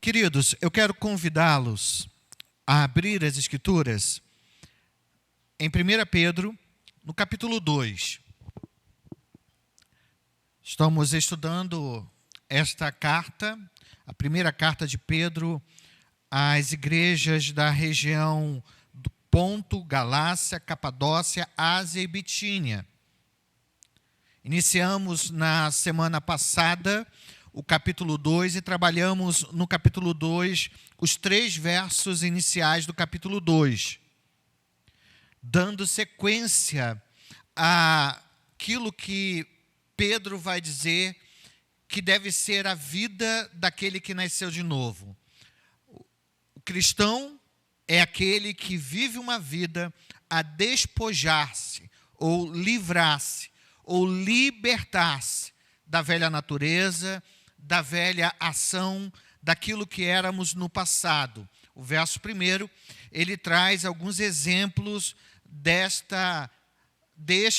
Queridos, eu quero convidá-los a abrir as Escrituras em 1 Pedro, no capítulo 2. Estamos estudando esta carta, a primeira carta de Pedro às igrejas da região do Ponto, Galácia, Capadócia, Ásia e Bitínia. Iniciamos na semana passada o capítulo 2 e trabalhamos no capítulo 2 os 3 versos iniciais do capítulo 2, dando sequência àquilo que Pedro vai dizer que deve ser a vida daquele que nasceu de novo. O cristão é aquele que vive uma vida a despojar-se, ou livrar-se, ou libertar-se da velha natureza, da velha ação, daquilo que éramos no passado. O verso 1, ele traz alguns exemplos deste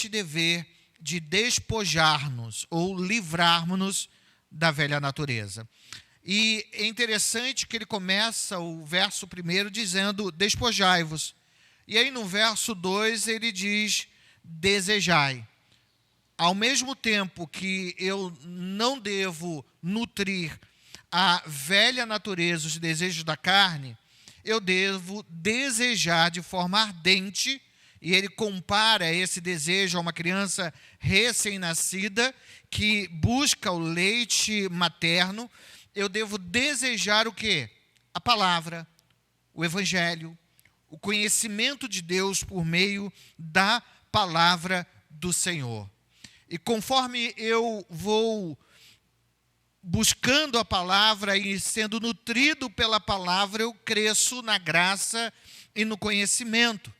dever de despojar-nos ou livrarmos-nos da velha natureza. E é interessante que ele começa o verso 1 dizendo, despojai-vos. E aí no verso 2 ele diz, desejai. Ao mesmo tempo que eu não devo nutrir a velha natureza, os desejos da carne, eu devo desejar de forma ardente, e ele compara esse desejo a uma criança recém-nascida que busca o leite materno. Eu devo desejar o quê? A palavra, o evangelho, o conhecimento de Deus por meio da palavra do Senhor. E conforme eu vou buscando a palavra e sendo nutrido pela palavra, eu cresço na graça e no conhecimento.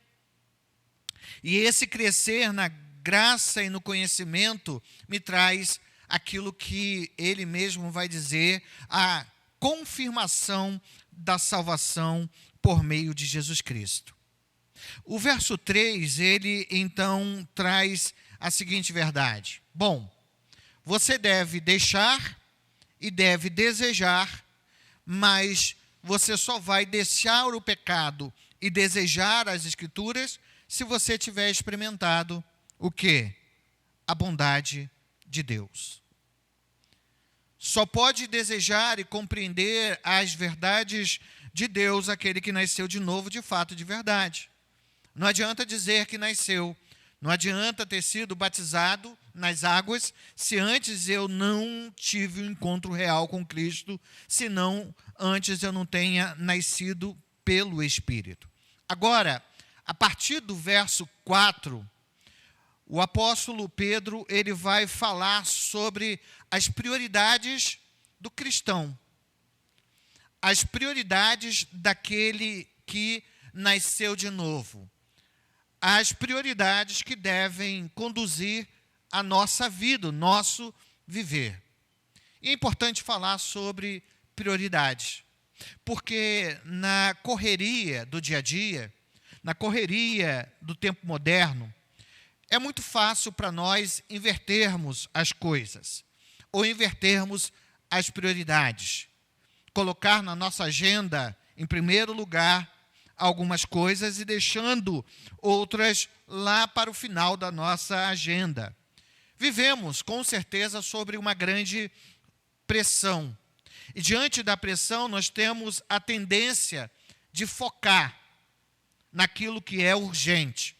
E esse crescer na graça e no conhecimento me traz aquilo que ele mesmo vai dizer, a confirmação da salvação por meio de Jesus Cristo. O verso 3, ele então traz a seguinte verdade. Bom, você deve deixar e deve desejar, mas você só vai deixar o pecado e desejar as Escrituras se você tiver experimentado o quê? A bondade de Deus. Só pode desejar e compreender as verdades de Deus aquele que nasceu de novo de fato de verdade. Não adianta dizer que nasceu, não adianta ter sido batizado nas águas se antes eu não tive um encontro real com Cristo, se não antes eu não tenha nascido pelo Espírito. Agora, a partir do verso 4, o apóstolo Pedro ele vai falar sobre as prioridades do cristão, as prioridades daquele que nasceu de novo, as prioridades que devem conduzir a nossa vida, o nosso viver. E é importante falar sobre prioridades, porque na correria do dia a dia, na correria do tempo moderno, é muito fácil para nós invertermos as coisas, ou invertermos as prioridades, colocar na nossa agenda, em primeiro lugar, algumas coisas e deixando outras lá para o final da nossa agenda. Vivemos, com certeza, sobre uma grande pressão. E diante da pressão, nós temos a tendência de focar naquilo que é urgente,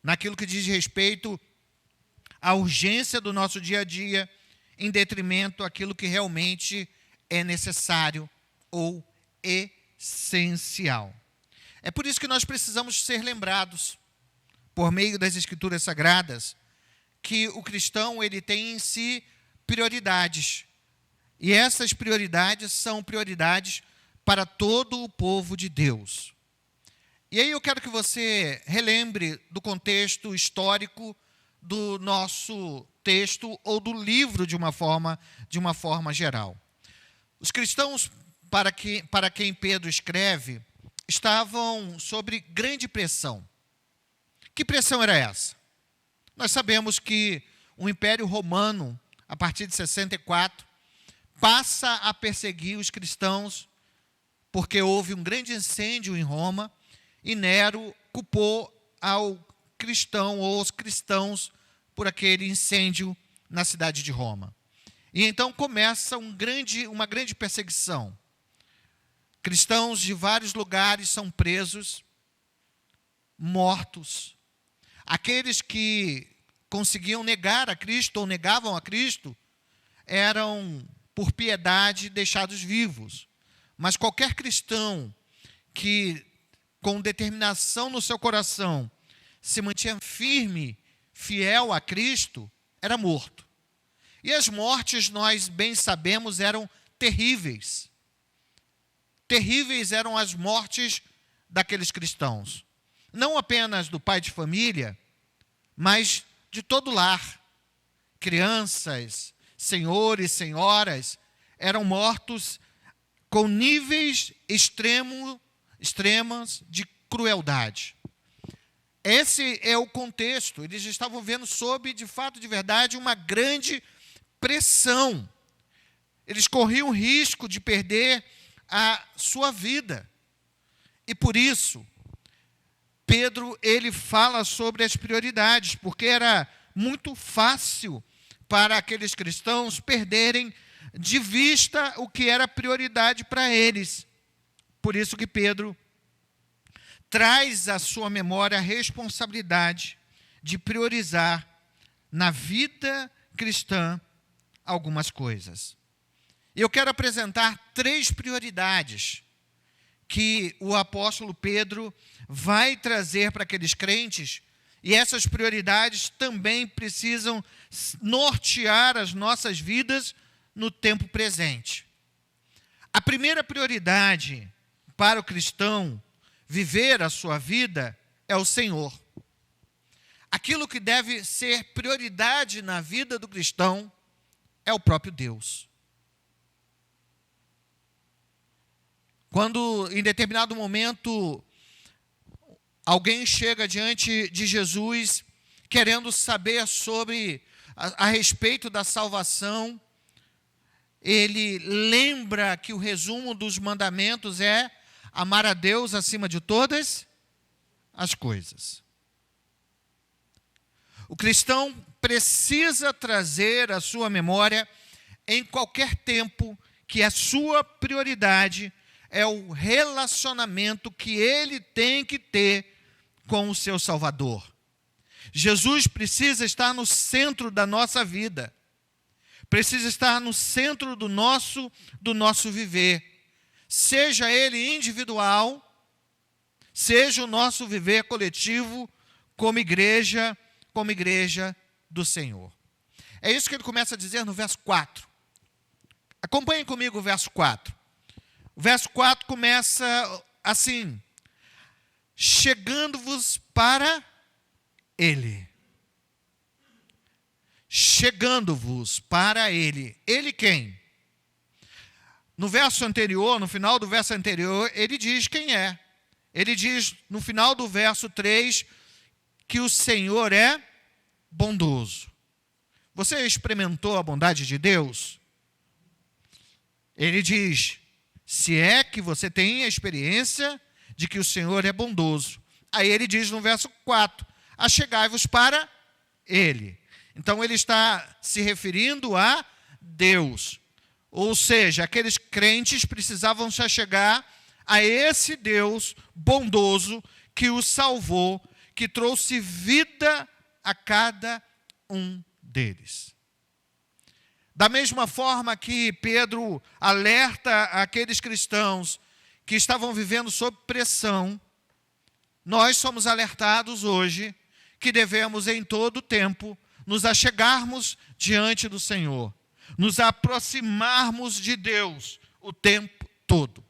naquilo que diz respeito à urgência do nosso dia a dia, em detrimento àquilo que realmente é necessário ou essencial. É por isso que nós precisamos ser lembrados, por meio das Escrituras Sagradas, que o cristão ele tem em si prioridades. E essas prioridades são prioridades para todo o povo de Deus. E aí eu quero que você relembre do contexto histórico do nosso texto ou do livro de uma forma geral. Os cristãos para quem Pedro escreve estavam sob grande pressão. Que pressão era essa? Nós sabemos que o Império Romano, a partir de 64, passa a perseguir os cristãos porque houve um grande incêndio em Roma e Nero culpou ao cristão ou os cristãos por aquele incêndio na cidade de Roma. E então começa uma grande perseguição. Cristãos de vários lugares são presos, mortos. Aqueles que conseguiam negar a Cristo ou negavam a Cristo eram, por piedade, deixados vivos. Mas qualquer cristão que, com determinação no seu coração, se mantinha firme, fiel a Cristo, era morto. E as mortes, nós bem sabemos, eram terríveis. Terríveis eram as mortes daqueles cristãos. Não apenas do pai de família, mas de todo o lar. Crianças, senhores, senhoras, eram mortos com níveis extremos de crueldade. Esse é o contexto. Eles estavam vendo sob, de fato, de verdade, uma grande pressão. Eles corriam o risco de perder a sua vida. E por isso, Pedro, ele fala sobre as prioridades, porque era muito fácil para aqueles cristãos perderem de vista o que era prioridade para eles. Por isso que Pedro traz à sua memória a responsabilidade de priorizar na vida cristã algumas coisas. Eu quero apresentar 3 prioridades que o apóstolo Pedro vai trazer para aqueles crentes, e essas prioridades também precisam nortear as nossas vidas no tempo presente. A primeira prioridade para o cristão viver a sua vida é o Senhor. Aquilo que deve ser prioridade na vida do cristão é o próprio Deus. Quando, em determinado momento, alguém chega diante de Jesus querendo saber sobre a respeito da salvação, ele lembra que o resumo dos mandamentos é amar a Deus acima de todas as coisas. O cristão precisa trazer à sua memória, em qualquer tempo, que a sua prioridade é o relacionamento que ele tem que ter com o seu Salvador. Jesus precisa estar no centro da nossa vida. Precisa estar no centro do nosso viver. Seja ele individual, seja o nosso viver coletivo, como igreja do Senhor. É isso que ele começa a dizer no verso 4. Acompanhem comigo o verso 4. O verso 4 começa assim: chegando-vos para Ele. Chegando-vos para Ele. Ele quem? No verso anterior, no final do verso anterior, ele diz quem é. Ele diz, no final do verso 3, que o Senhor é bondoso. Você experimentou a bondade de Deus? Ele diz, se é que você tem a experiência de que o Senhor é bondoso. Aí ele diz no verso 4, achegai-vos para Ele. Então ele está se referindo a Deus. Ou seja, aqueles crentes precisavam se achegar a esse Deus bondoso que os salvou, que trouxe vida a cada um deles. Da mesma forma que Pedro alerta aqueles cristãos que estavam vivendo sob pressão, nós somos alertados hoje que devemos em todo tempo nos achegarmos diante do Senhor, nos aproximarmos de Deus o tempo todo.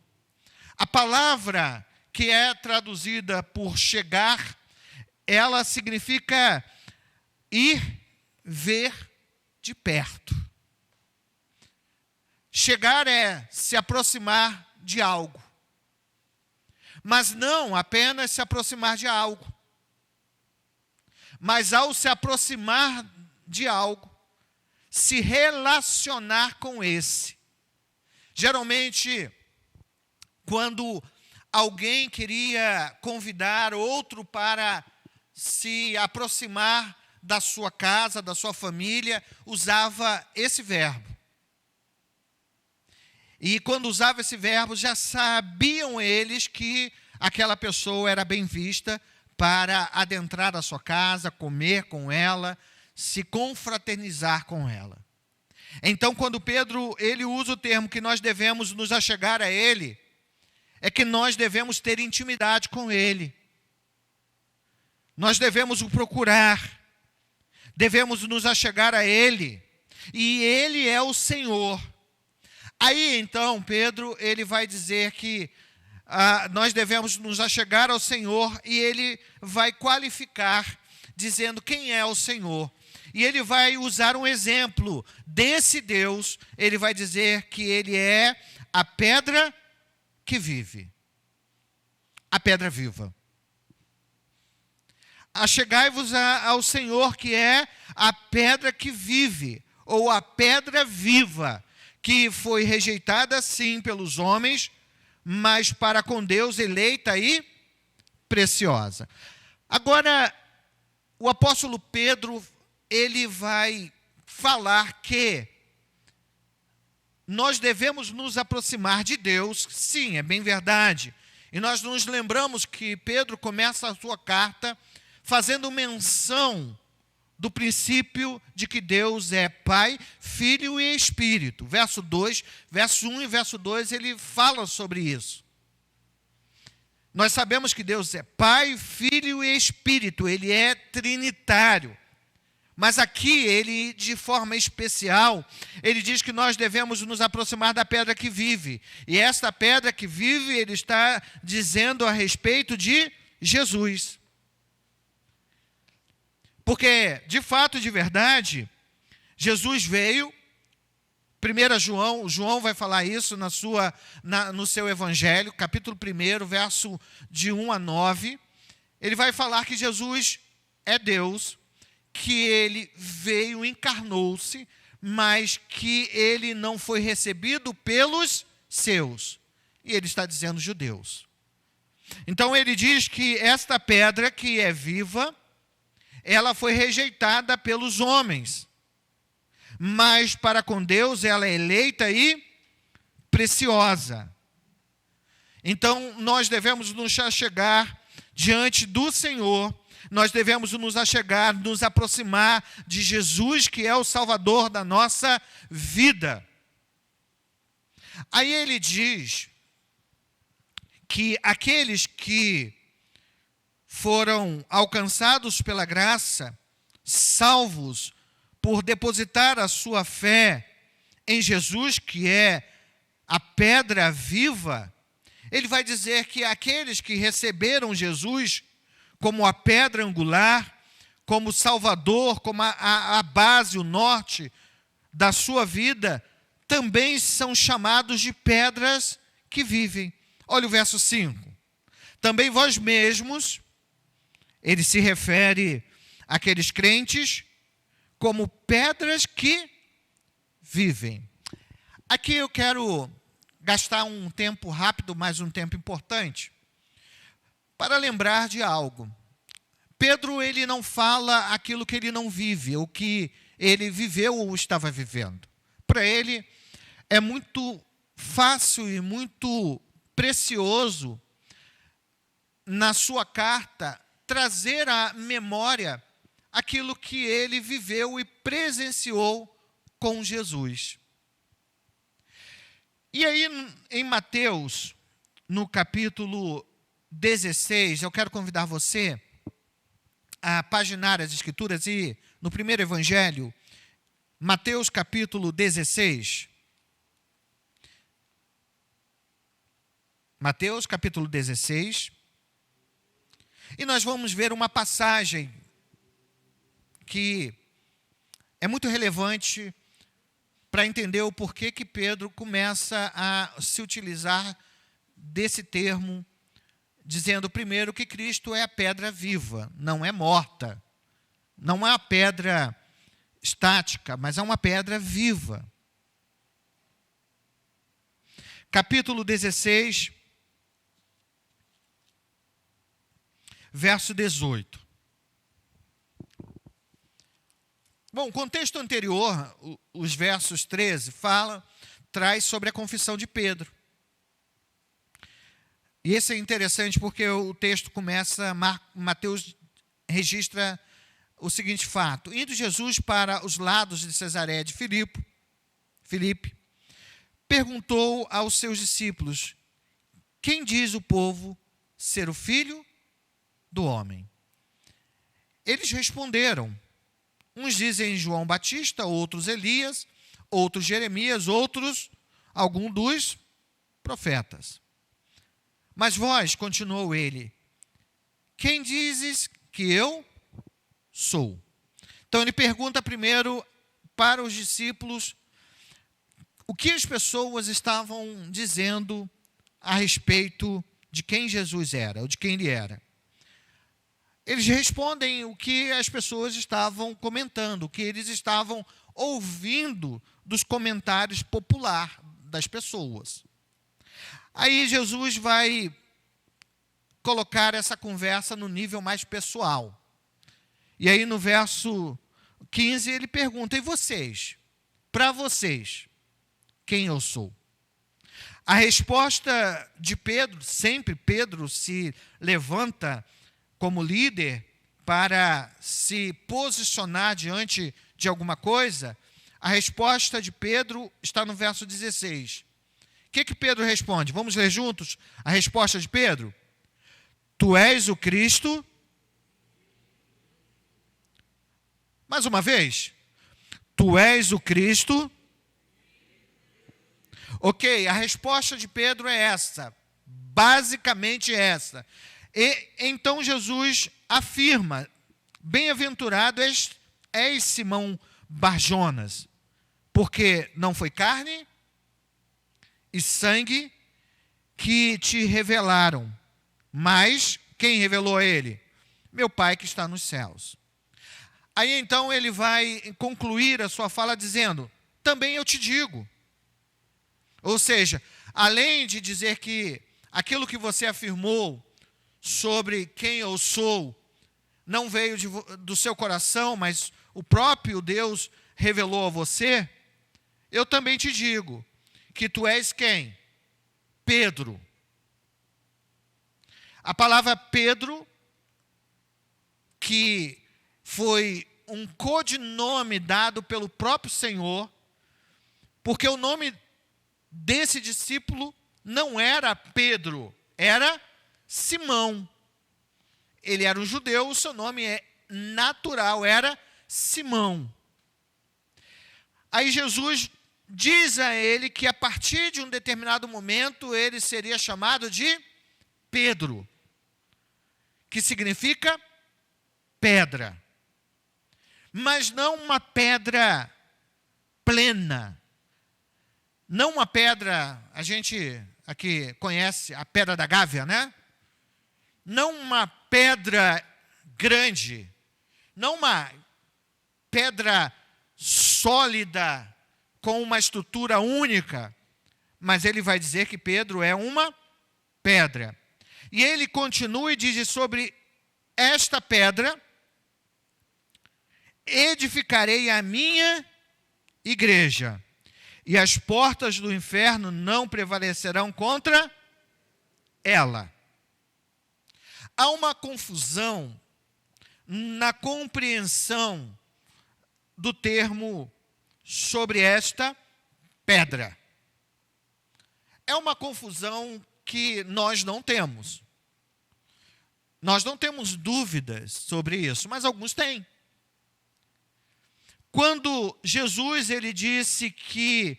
A palavra que é traduzida por chegar, ela significa ir, ver de perto. Chegar é se aproximar de algo, mas não apenas se aproximar de algo, mas ao se aproximar de algo, se relacionar com esse. Geralmente, quando alguém queria convidar outro para se aproximar da sua casa, da sua família, usava esse verbo. E quando usava esse verbo, já sabiam eles que aquela pessoa era bem vista para adentrar a sua casa, comer com ela, se confraternizar com ela. Então, quando Pedro ele usa o termo que nós devemos nos achegar a ele, é que nós devemos ter intimidade com ele. Nós devemos o procurar, devemos nos achegar a ele, e ele é o Senhor. Aí, então, Pedro ele vai dizer que nós devemos nos achegar ao Senhor, e ele vai qualificar, dizendo quem é o Senhor. E ele vai usar um exemplo desse Deus, ele vai dizer que ele é a pedra que vive. A pedra viva. Achegai-vos ao Senhor, que é a pedra que vive, ou a pedra viva, que foi rejeitada sim pelos homens, mas para com Deus eleita e preciosa. Agora, o apóstolo Pedro, ele vai falar que nós devemos nos aproximar de Deus, sim, é bem verdade. E nós nos lembramos que Pedro começa a sua carta fazendo menção do princípio de que Deus é Pai, Filho e Espírito. Verso 2, verso 1 e verso 2, ele fala sobre isso. Nós sabemos que Deus é Pai, Filho e Espírito, ele é trinitário. Mas aqui, ele, de forma especial, ele diz que nós devemos nos aproximar da pedra que vive. E esta pedra que vive, ele está dizendo a respeito de Jesus. Porque, de fato, de verdade, Jesus veio, 1 João vai falar isso no seu evangelho, capítulo 1, verso de 1 a 9. Ele vai falar que Jesus é Deus, que ele veio, encarnou-se, mas que ele não foi recebido pelos seus. E ele está dizendo judeus. Então ele diz que esta pedra que é viva, ela foi rejeitada pelos homens, mas para com Deus ela é eleita e preciosa. Então nós devemos nos achegar diante do Senhor, nós devemos nos achegar, nos aproximar de Jesus, que é o Salvador da nossa vida. Aí ele diz que aqueles que foram alcançados pela graça, salvos por depositar a sua fé em Jesus, que é a pedra viva, ele vai dizer que aqueles que receberam Jesus como a pedra angular, como Salvador, como a base, o norte da sua vida, também são chamados de pedras que vivem. Olha o verso 5. Também vós mesmos, ele se refere àqueles crentes como pedras que vivem. Aqui eu quero gastar um tempo rápido, mas um tempo importante, para lembrar de algo. Pedro, ele não fala aquilo que ele não vive, o que ele viveu ou estava vivendo. Para ele, é muito fácil e muito precioso, na sua carta, trazer à memória aquilo que ele viveu e presenciou com Jesus. E aí, em Mateus, no capítulo 16, eu quero convidar você a paginar as Escrituras e, no primeiro evangelho, Mateus capítulo 16. Mateus capítulo 16. E nós vamos ver uma passagem que é muito relevante para entender o porquê que Pedro começa a se utilizar desse termo, dizendo primeiro que Cristo é a pedra viva, não é morta. Não é uma pedra estática, mas é uma pedra viva. Capítulo 16, verso 18. Bom, o contexto anterior, os versos 13, traz sobre a confissão de Pedro. E esse é interessante porque o texto começa, Mateus registra o seguinte fato: indo Jesus para os lados de Cesareia de Filipe, perguntou aos seus discípulos: quem diz o povo ser o Filho do Homem? Eles responderam: uns dizem João Batista, outros Elias, outros Jeremias, outros algum dos profetas. Mas vós, continuou ele, quem dizes que eu sou? Então ele pergunta primeiro para os discípulos o que as pessoas estavam dizendo a respeito de quem Jesus era, ou de quem ele era. Eles respondem o que as pessoas estavam comentando, o que eles estavam ouvindo dos comentários populares das pessoas. Aí Jesus vai colocar essa conversa no nível mais pessoal. E aí no verso 15 ele pergunta: e vocês? Para vocês, quem eu sou? A resposta de Pedro, sempre Pedro se levanta como líder para se posicionar diante de alguma coisa. A resposta de Pedro está no verso 16. O que Pedro responde? Vamos ler juntos a resposta de Pedro? Tu és o Cristo. Mais uma vez. Tu és o Cristo. Ok, a resposta de Pedro é essa. Basicamente essa. E então Jesus afirma: bem-aventurado és Simão Barjonas, porque não foi carne e sangue que te revelaram, mas quem revelou a ele? Meu Pai que está nos céus. Aí então ele vai concluir a sua fala dizendo: também eu te digo. Ou seja, além de dizer que aquilo que você afirmou sobre quem eu sou não veio do seu coração, mas o próprio Deus revelou a você, eu também te digo que tu és quem? Pedro. A palavra Pedro, que foi um codinome dado pelo próprio Senhor, porque o nome desse discípulo não era Pedro, era Simão. Ele era um judeu, o seu nome é natural, era Simão. Aí Jesus diz a ele que a partir de um determinado momento ele seria chamado de Pedro, que significa pedra. Mas não uma pedra plena. Não uma pedra, a gente aqui conhece a pedra da Gávea, né? Não uma pedra grande, não uma pedra sólida com uma estrutura única, mas ele vai dizer que Pedro é uma pedra. E ele continua e diz: sobre esta pedra edificarei a minha igreja, e as portas do inferno não prevalecerão contra ela. Há uma confusão na compreensão do termo sobre esta pedra. É uma confusão que nós não temos. Nós não temos dúvidas sobre isso, mas alguns têm. Quando Jesus ele disse que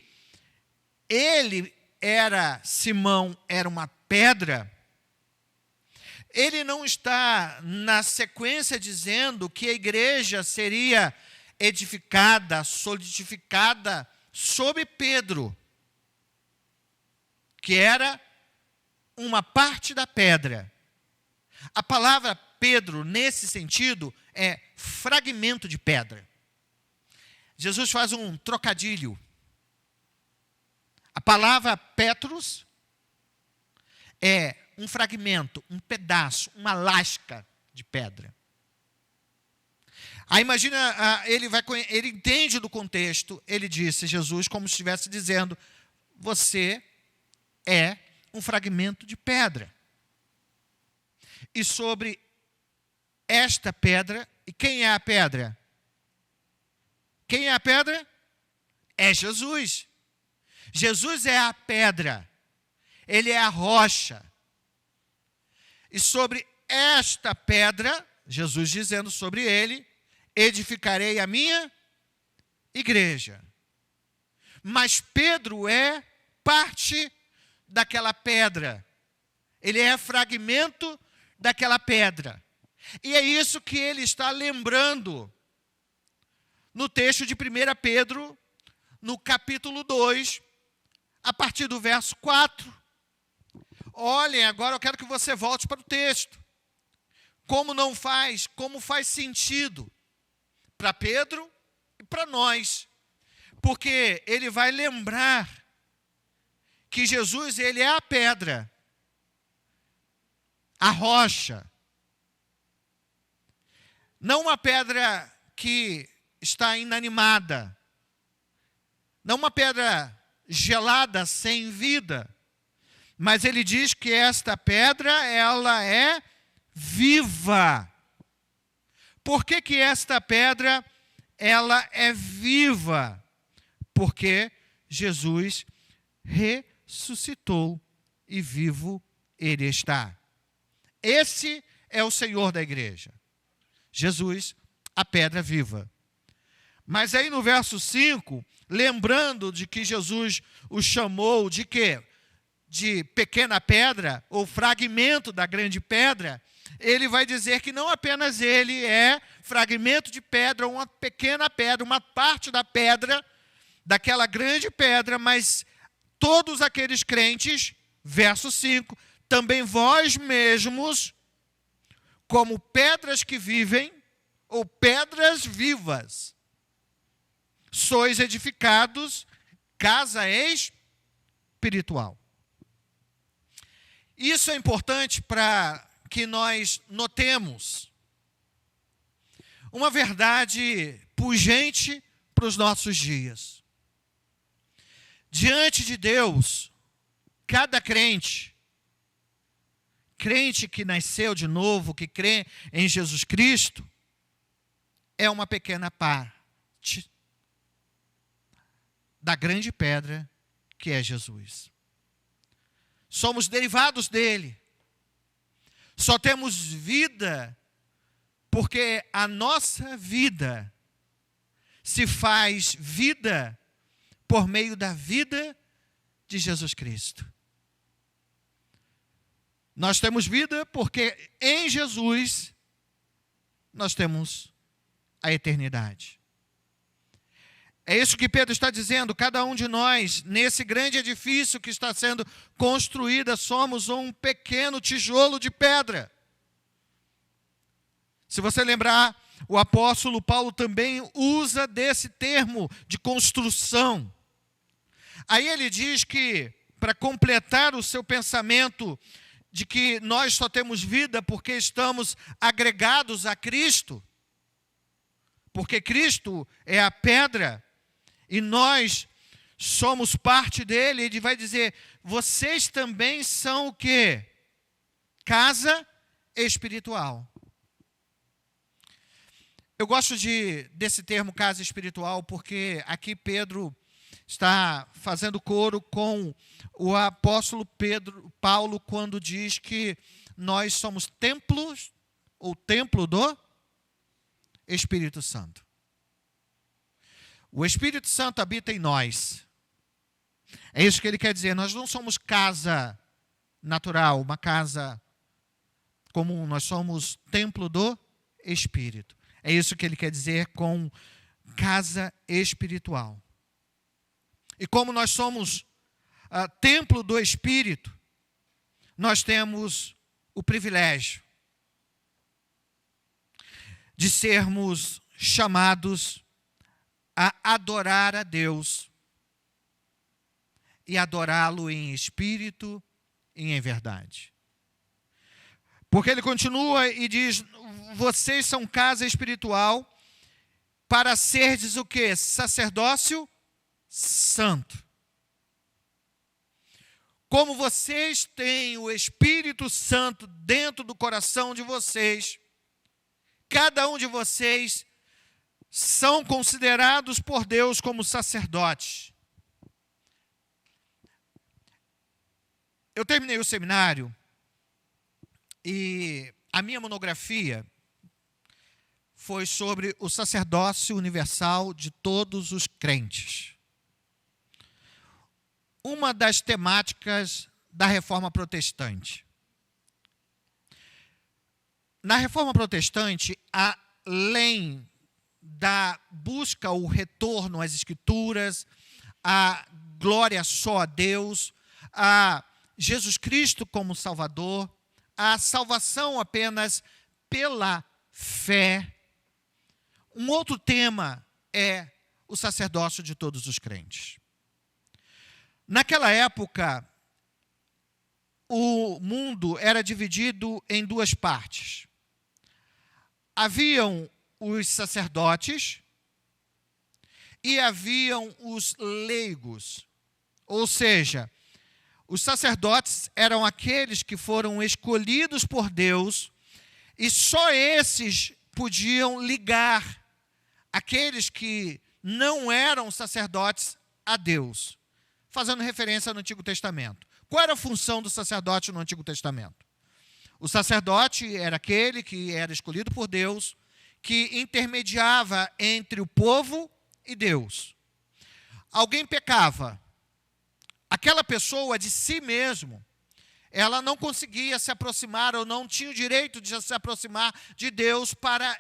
Simão era uma pedra, ele não está na sequência dizendo que a igreja seria edificada, solidificada sobre Pedro, que era uma parte da pedra. A palavra Pedro, nesse sentido, é fragmento de pedra. Jesus faz um trocadilho. A palavra Petros é um fragmento, um pedaço, uma lasca de pedra. Aí imagina, ele entende do contexto, ele disse, Jesus, como se estivesse dizendo, você é um fragmento de pedra. E sobre esta pedra, e quem é a pedra? Quem é a pedra? É Jesus. Jesus é a pedra. Ele é a rocha. E sobre esta pedra, Jesus dizendo sobre ele, edificarei a minha igreja. Mas Pedro é parte daquela pedra. Ele é fragmento daquela pedra. E é isso que ele está lembrando no texto de 1 Pedro, no capítulo 2, a partir do verso 4. Olhem, agora eu quero que você volte para o texto. Como faz sentido para Pedro e para nós. Porque ele vai lembrar que Jesus, ele é a pedra, a rocha. Não uma pedra que está inanimada, não uma pedra gelada, sem vida, mas ele diz que esta pedra, ela é viva. Por que que esta pedra, ela é viva? Porque Jesus ressuscitou e vivo ele está. Esse é o Senhor da igreja. Jesus, a pedra viva. Mas aí no verso 5, lembrando de que Jesus o chamou de quê? De pequena pedra, ou fragmento da grande pedra, ele vai dizer que não apenas ele é fragmento de pedra, uma pequena pedra, uma parte da pedra, daquela grande pedra, mas todos aqueles crentes, verso 5, também vós mesmos, como pedras que vivem, ou pedras vivas, sois edificados, casa espiritual. Isso é importante para que nós notemos uma verdade pungente para os nossos dias. Diante de Deus, cada crente que nasceu de novo, que crê em Jesus Cristo, é uma pequena parte da grande pedra que é Jesus. Somos derivados dele. Só temos vida porque a nossa vida se faz vida por meio da vida de Jesus Cristo. Nós temos vida porque em Jesus nós temos a eternidade. É isso que Pedro está dizendo, cada um de nós, nesse grande edifício que está sendo construído, somos um pequeno tijolo de pedra. Se você lembrar, o apóstolo Paulo também usa desse termo de construção. Aí ele diz que, para completar o seu pensamento de que nós só temos vida porque estamos agregados a Cristo, porque Cristo é a pedra, e nós somos parte dele, ele vai dizer, vocês também são o quê? Casa espiritual. Eu gosto desse termo casa espiritual, porque aqui Pedro está fazendo coro com o apóstolo Paulo, quando diz que nós somos templos, ou templo do Espírito Santo. O Espírito Santo habita em nós. É isso que ele quer dizer. Nós não somos casa natural, uma casa comum. Nós somos templo do Espírito. É isso que ele quer dizer com casa espiritual. E como nós somos templo do Espírito, nós temos o privilégio de sermos chamados a adorar a Deus e adorá-lo em espírito e em verdade. Porque ele continua e diz, vocês são casa espiritual para serdes o quê? Sacerdócio santo. Como vocês têm o Espírito Santo dentro do coração de vocês, cada um de vocês são considerados por Deus como sacerdotes. Eu terminei o seminário e a minha monografia foi sobre o sacerdócio universal de todos os crentes. Uma das temáticas da Reforma Protestante. Na Reforma Protestante, além da busca, o retorno às Escrituras, a glória só a Deus, a Jesus Cristo como Salvador, a salvação apenas pela fé. Um outro tema é o sacerdócio de todos os crentes. Naquela época, o mundo era dividido em duas partes. Haviam os sacerdotes e haviam os leigos. Ou seja, os sacerdotes eram aqueles que foram escolhidos por Deus e só esses podiam ligar aqueles que não eram sacerdotes a Deus. Fazendo referência no Antigo Testamento. Qual era a função do sacerdote no Antigo Testamento? O sacerdote era aquele que era escolhido por Deus, que intermediava entre o povo e Deus. Alguém pecava. Aquela pessoa de si mesmo, ela não conseguia se aproximar ou não tinha o direito de se aproximar de Deus para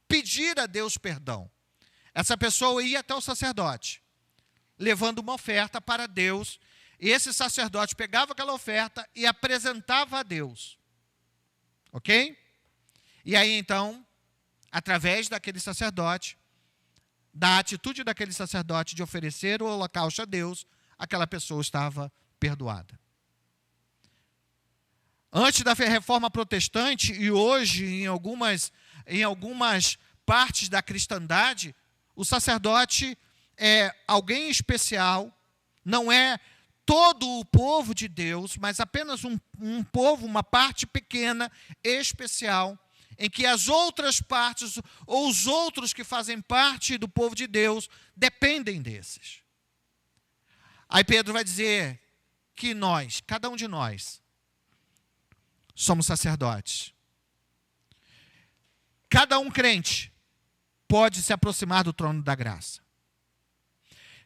pedir a Deus perdão. Essa pessoa ia até o sacerdote, levando uma oferta para Deus, e esse sacerdote pegava aquela oferta e apresentava a Deus. Ok? E aí, então, através daquele sacerdote, da atitude daquele sacerdote de oferecer o holocausto a Deus, aquela pessoa estava perdoada. Antes da Reforma Protestante, e hoje em algumas partes da cristandade, o sacerdote é alguém especial, não é todo o povo de Deus, mas apenas um povo, uma parte pequena, especial, em que as outras partes, ou os outros que fazem parte do povo de Deus, dependem desses. Aí Pedro vai dizer que nós, cada um de nós, somos sacerdotes. Cada um crente pode se aproximar do trono da graça.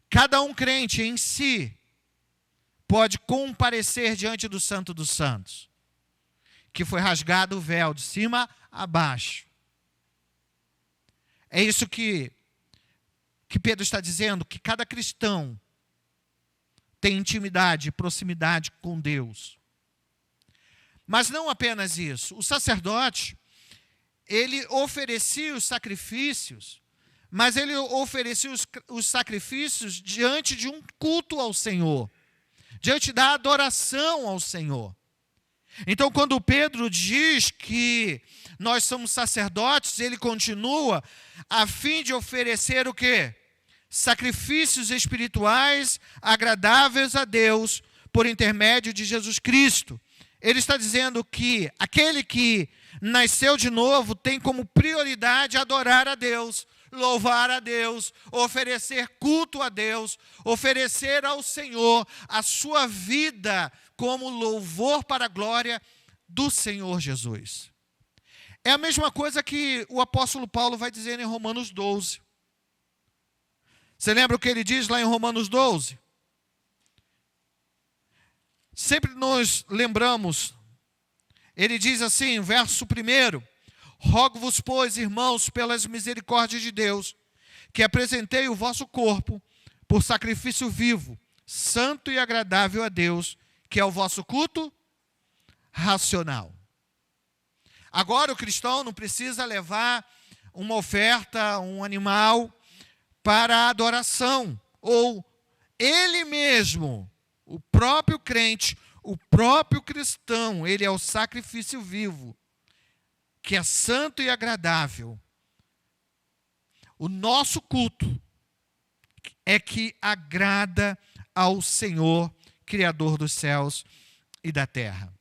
Cada um crente em si pode comparecer diante do Santo dos Santos, que foi rasgado o véu de cima a baixo. É isso que Pedro está dizendo, que cada cristão tem intimidade, proximidade com Deus. Mas não apenas isso. O sacerdote, ele oferecia os sacrifícios, mas ele oferecia os sacrifícios diante de um culto ao Senhor, diante da adoração ao Senhor. Então, quando Pedro diz que nós somos sacerdotes, ele continua a fim de oferecer o quê? Sacrifícios espirituais agradáveis a Deus por intermédio de Jesus Cristo. Ele está dizendo que aquele que nasceu de novo tem como prioridade adorar a Deus, louvar a Deus, oferecer culto a Deus, oferecer ao Senhor a sua vida como louvor para a glória do Senhor Jesus. É a mesma coisa que o apóstolo Paulo vai dizer em Romanos 12. Você lembra o que ele diz lá em Romanos 12? Sempre nos lembramos, ele diz assim, verso 1: rogo-vos, pois, irmãos, pelas misericórdias de Deus, que apresentei o vosso corpo por sacrifício vivo, santo e agradável a Deus, que é o vosso culto racional. Agora o cristão não precisa levar uma oferta, um animal para a adoração, ou ele mesmo, o próprio crente, o próprio cristão, ele é o sacrifício vivo que é santo e agradável. O nosso culto é que agrada ao Senhor, Criador dos céus e da terra.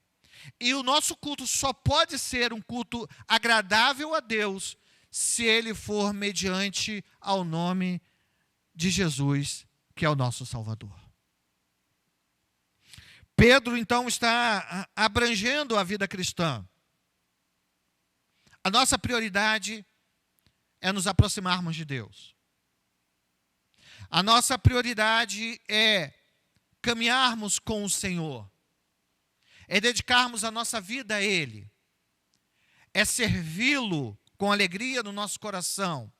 E o nosso culto só pode ser um culto agradável a Deus se ele for mediante ao nome de Jesus, que é o nosso Salvador. Pedro, então, está abrangendo a vida cristã. A nossa prioridade é nos aproximarmos de Deus. A nossa prioridade é caminharmos com o Senhor. É dedicarmos a nossa vida a Ele. É servi-lo com alegria no nosso coração.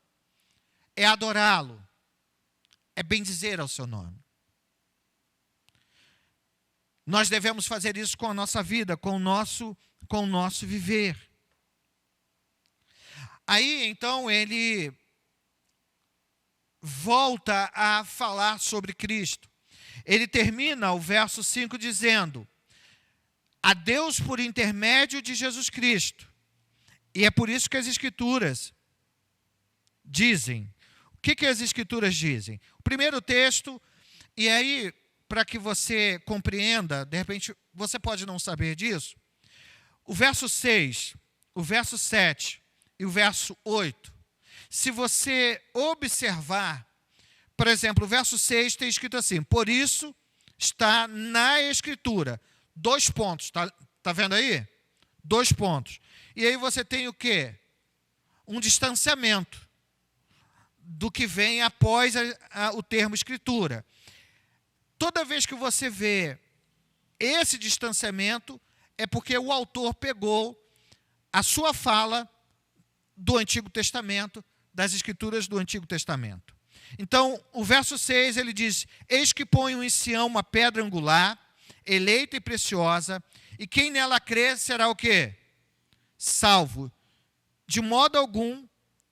É adorá-lo. É bendizer ao seu nome. Nós devemos fazer isso com a nossa vida, com o nosso viver. Aí, então, ele volta a falar sobre Cristo. Ele termina o verso 5 dizendo: a Deus por intermédio de Jesus Cristo. E é por isso que as Escrituras dizem. O que as Escrituras dizem? O primeiro texto, e aí, para que você compreenda, de repente, você pode não saber disso, o verso 6, o verso 7 e o verso 8, se você observar, por exemplo, o verso 6 tem escrito assim: por isso está na Escritura, 2 pontos, tá vendo aí? 2 pontos. E aí você tem o quê? Um distanciamento do que vem após o termo Escritura. Toda vez que você vê esse distanciamento, é porque o autor pegou a sua fala do Antigo Testamento, das Escrituras do Antigo Testamento. Então, o verso 6, ele diz: eis que ponho em Sião uma pedra angular, eleita e preciosa, e quem nela crer será o quê? Salvo. De modo algum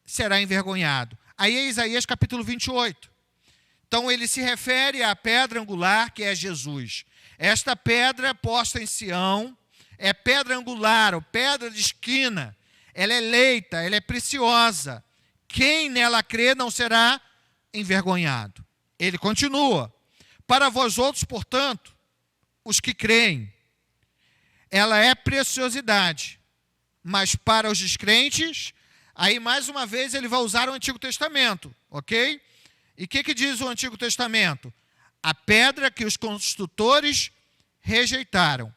será envergonhado. Aí é Isaías capítulo 28. Então, ele se refere à pedra angular, que é Jesus. Esta pedra posta em Sião é pedra angular, ou pedra de esquina. Ela é eleita, ela é preciosa. Quem nela crê não será envergonhado. Ele continua: para vós outros, portanto, os que creem, ela é preciosidade, mas para os descrentes, aí mais uma vez ele vai usar o Antigo Testamento, ok? E o que diz o Antigo Testamento? A pedra que os construtores rejeitaram.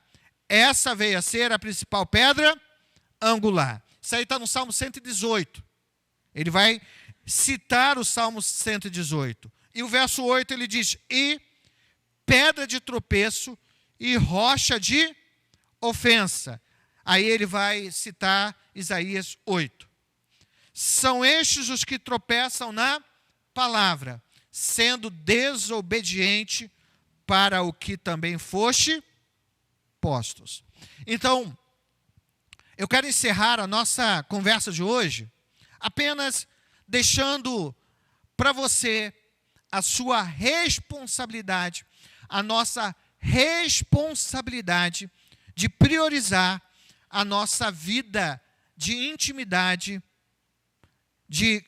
Essa veio a ser a principal pedra angular. Isso aí está no Salmo 118. Ele vai citar o Salmo 118. E o verso 8 ele diz: e pedra de tropeço e rocha de ofensa. Aí ele vai citar Isaías 8. São estes os que tropeçam na palavra, sendo desobediente para o que também foste postos. Então, eu quero encerrar a nossa conversa de hoje apenas deixando para você a sua responsabilidade, a nossa responsabilidade de priorizar a nossa vida de intimidade, de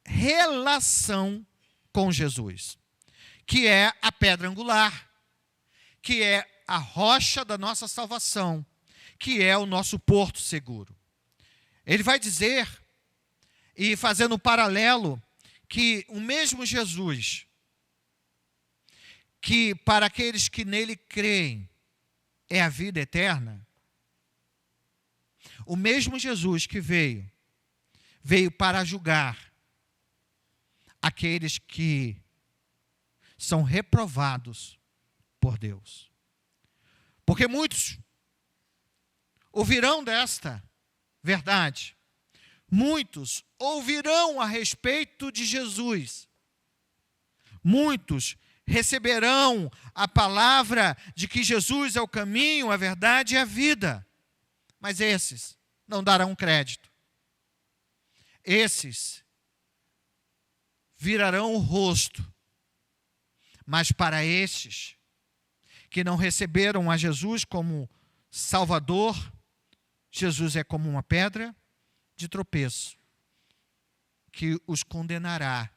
relação com Jesus, que é a pedra angular, que é a rocha da nossa salvação, que é o nosso porto seguro. Ele vai dizer, e fazendo um paralelo, que o mesmo Jesus, que para aqueles que nele creem é a vida eterna, o mesmo Jesus que veio para julgar aqueles que são reprovados por Deus. Porque muitos ouvirão desta verdade, muitos ouvirão a respeito de Jesus, muitos receberão a palavra de que Jesus é o caminho, a verdade e a vida, mas esses não darão crédito. Esses virarão o rosto, mas para estes que não receberam a Jesus como Salvador, Jesus é como uma pedra de tropeço que os condenará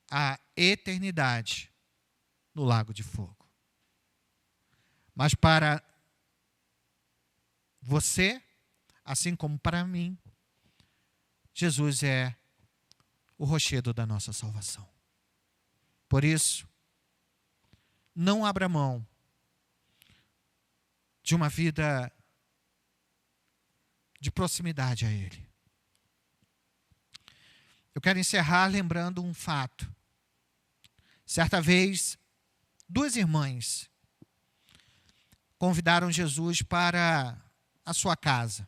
à eternidade no lago de fogo. Mas para você, assim como para mim, Jesus é o rochedo da nossa salvação. Por isso, não abra mão de uma vida de proximidade a Ele. Eu quero encerrar lembrando um fato. Certa vez, 2 irmãs convidaram Jesus para a sua casa.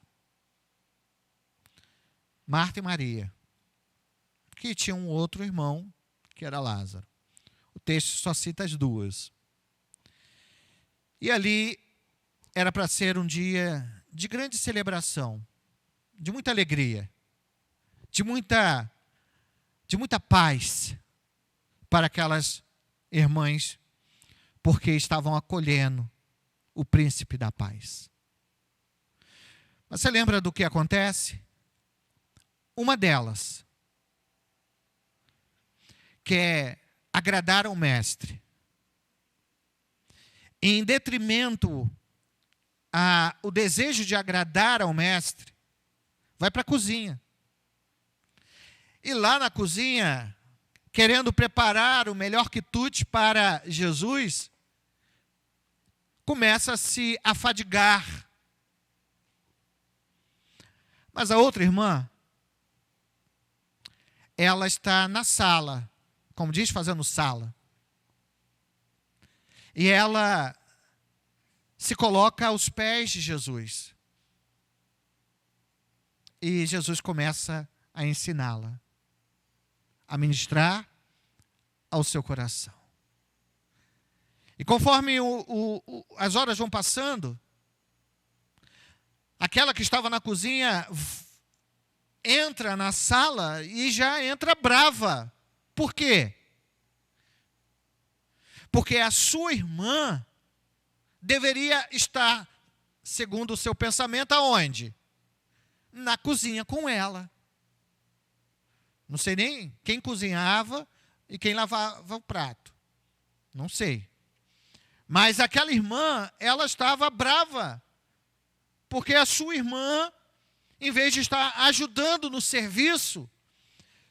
Marta e Maria, que tinham um outro irmão, que era Lázaro. O texto só cita as 2. E ali era para ser um dia de grande celebração, de muita alegria, de muita paz para aquelas irmãs, porque estavam acolhendo o príncipe da paz. Mas você lembra do que acontece? Uma delas quer agradar ao mestre, em detrimento o desejo de agradar ao mestre, vai para a cozinha. E lá na cozinha, querendo preparar o melhor quitute para Jesus, começa a se afadigar. Mas a outra irmã, ela está na sala, como diz, fazendo sala. E ela se coloca aos pés de Jesus. E Jesus começa a ensiná-la a ministrar ao seu coração. E conforme as horas vão passando, aquela que estava na cozinha entra na sala e já entra brava. Por quê? Porque a sua irmã deveria estar, segundo o seu pensamento, aonde? Na cozinha com ela. Não sei nem quem cozinhava e quem lavava o prato. Não sei. Mas aquela irmã, ela estava brava. Porque a sua irmã, em vez de estar ajudando no serviço,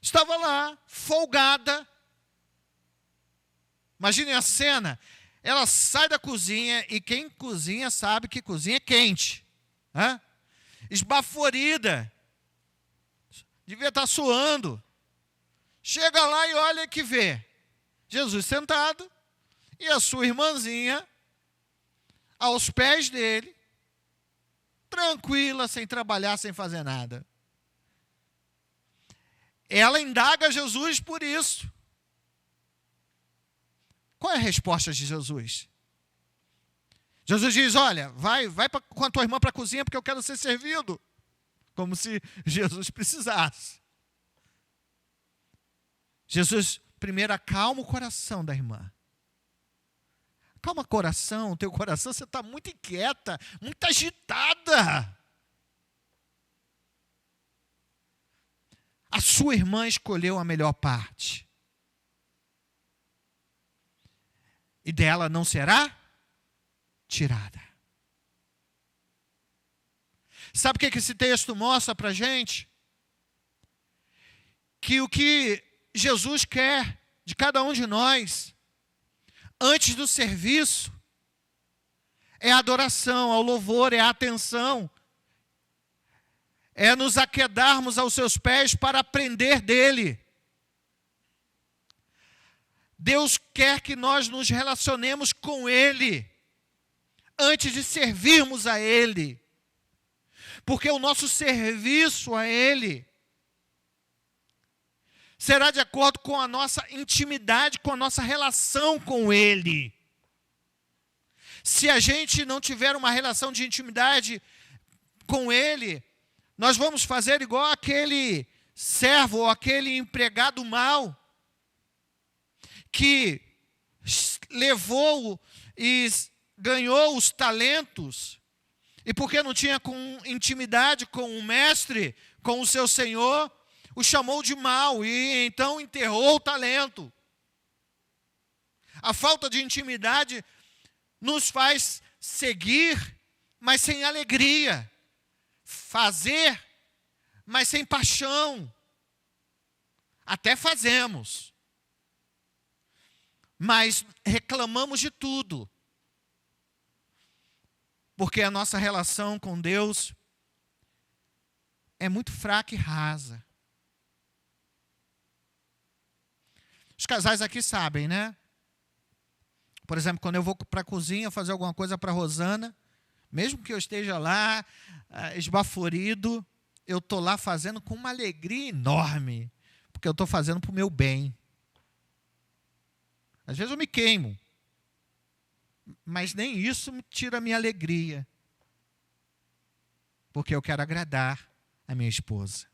estava lá, folgada. Imaginem a cena. Ela sai da cozinha e quem cozinha sabe que cozinha é quente. Esbaforida. Devia estar suando. Chega lá e olha que vê. Jesus sentado e a sua irmãzinha aos pés dele, tranquila, sem trabalhar, sem fazer nada. Ela indaga Jesus por isso. Qual é a resposta de Jesus? Jesus diz, olha, vai com a tua irmã para a cozinha porque eu quero ser servido. Como se Jesus precisasse. Jesus primeiro acalma o coração da irmã. Calma o teu coração, você está muito inquieta, muito agitada. A sua irmã escolheu a melhor parte. E dela não será tirada. Sabe o que esse texto mostra para a gente? Que o que Jesus quer de cada um de nós, antes do serviço, é a adoração, ao louvor, é a atenção, é nos aquedarmos aos seus pés para aprender dele. Deus quer que nós nos relacionemos com ele, antes de servirmos a ele, porque o nosso serviço a ele será de acordo com a nossa intimidade, com a nossa relação com ele. Se a gente não tiver uma relação de intimidade com ele, nós vamos fazer igual aquele servo ou aquele empregado mau que levou e ganhou os talentos E porque não tinha intimidade com o mestre, com o seu senhor, o chamou de mau e então enterrou o talento. A falta de intimidade nos faz seguir, mas sem alegria. Fazer, mas sem paixão. Até fazemos, mas reclamamos de tudo. Porque a nossa relação com Deus é muito fraca e rasa. Os casais aqui sabem, né? Por exemplo, quando eu vou para a cozinha fazer alguma coisa para a Rosana, mesmo que eu esteja lá esbaforido, eu estou lá fazendo com uma alegria enorme, porque eu estou fazendo para o meu bem. Às vezes eu me queimo, mas nem isso me tira a minha alegria, porque eu quero agradar a minha esposa.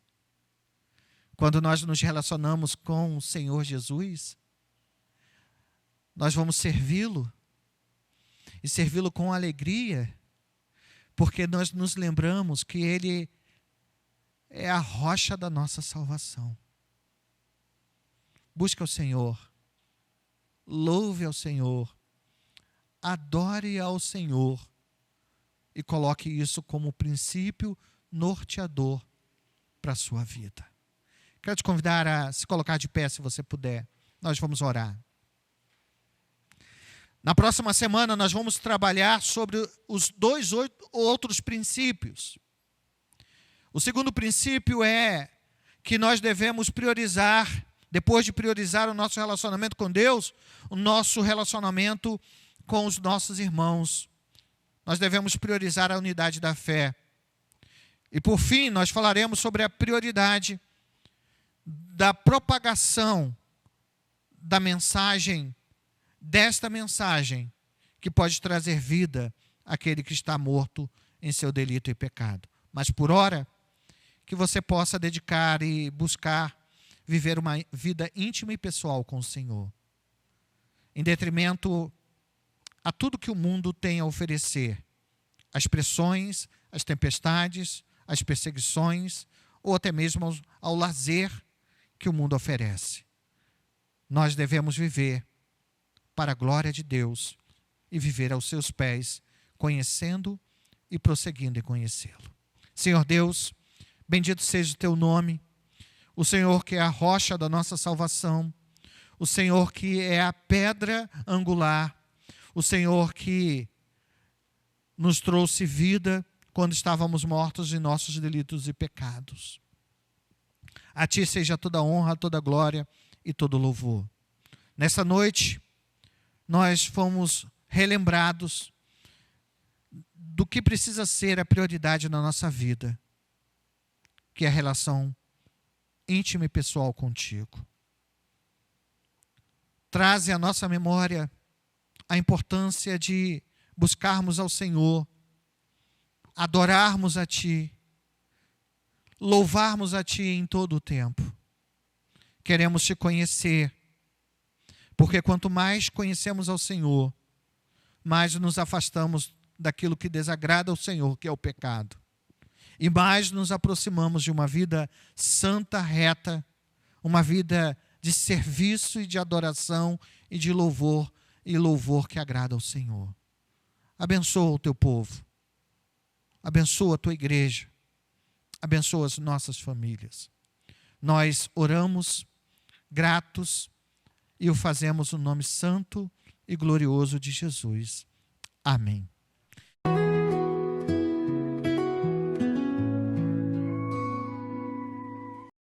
Quando nós nos relacionamos com o Senhor Jesus, nós vamos servi-lo, e servi-lo com alegria, porque nós nos lembramos que Ele é a rocha da nossa salvação. Busque ao Senhor, louve ao Senhor, adore ao Senhor, e coloque isso como princípio norteador para a sua vida. Quero te convidar a se colocar de pé, se você puder. Nós vamos orar. Na próxima semana, nós vamos trabalhar sobre os 2 outros princípios. O segundo princípio é que nós devemos priorizar, depois de priorizar o nosso relacionamento com Deus, o nosso relacionamento com os nossos irmãos. Nós devemos priorizar a unidade da fé. E por fim, nós falaremos sobre a prioridade da propagação da mensagem, desta mensagem, que pode trazer vida àquele que está morto em seu delito e pecado. Mas por ora, que você possa dedicar e buscar viver uma vida íntima e pessoal com o Senhor, em detrimento a tudo que o mundo tem a oferecer, as pressões, as tempestades, as perseguições, ou até mesmo ao lazer que o mundo oferece. Nós devemos viver para a glória de Deus e viver aos seus pés, conhecendo e prosseguindo em conhecê-lo. Senhor Deus, bendito seja o teu nome, o Senhor que é a rocha da nossa salvação, o Senhor que é a pedra angular, o Senhor que nos trouxe vida quando estávamos mortos em nossos delitos e pecados. A Ti seja toda honra, toda glória e todo louvor. Nessa noite, nós fomos relembrados do que precisa ser a prioridade na nossa vida, que é a relação íntima e pessoal contigo. Traze à nossa memória a importância de buscarmos ao Senhor, adorarmos a Ti, louvarmos a Ti em todo o tempo. Queremos Te conhecer, porque quanto mais conhecemos ao Senhor, mais nos afastamos daquilo que desagrada ao Senhor, que é o pecado. E mais nos aproximamos de uma vida santa, reta, uma vida de serviço e de adoração e de louvor, e louvor que agrada ao Senhor. Abençoa o Teu povo, abençoa a Tua igreja, abençoa as nossas famílias. Nós oramos gratos e o fazemos no nome santo e glorioso de Jesus. Amém.